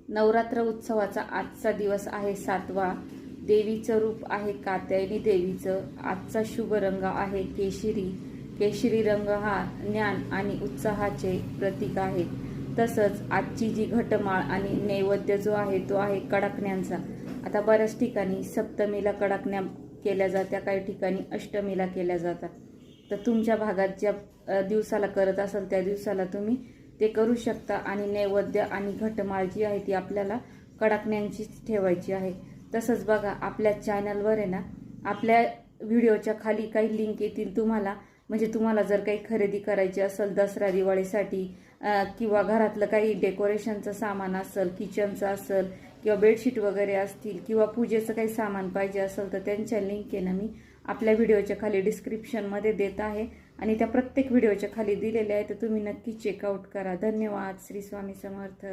नवरात्र उत्सवाचा आजचा दिवस आहे 7वा। देवीचं रूप आहे कात्यायनी देवीचं। आजचा शुभ रंग आहे केशरी। केशरी रंग हा ज्ञान आणि उत्साहाचे प्रतीक आहे। तसंच आजची जी घटमाळ आणि नैवेद्य जो आहे तो आहे कडाकण्यांचा। आता बऱ्याच ठिकाणी सप्तमीला कडाकण्या केल्या जात्या, काही ठिकाणी अष्टमीला केल्या जातात। तर तुमच्या भागात ज्या दिवसाला करत असाल त्या दिवसाला तुम्ही ते करू शकता। आणि नैवेद्य आणि घटमाळ जी आहे ती आपल्याला कडाकण्यांचीच ठेवायची आहे। तसंच बघा, आपल्या चॅनलवर आहे ना, आपल्या व्हिडिओच्या खाली काही लिंक येतील तुम्हाला, म्हणजे तुम्हाला जर काही खरेदी करायची असेल दसरा दिवाळीसाठी किंवा घरातलं काही डेकोरेशनचं सामान असेल, किचनचं असेल किंवा बेडशीट वगैरे असतील किंवा पूजेचं काही सामान पाहिजे असेल तर त्यांच्या लिंक आहे ना मी आपल्या व्हिडिओच्या खाली डिस्क्रिप्शनमध्ये देत आहे आणि त्या प्रत्येक व्हिडिओच्या खाली दिलेल्या आहे, तर तुम्ही नक्की चेकआउट करा। धन्यवाद। श्री स्वामी समर्थ।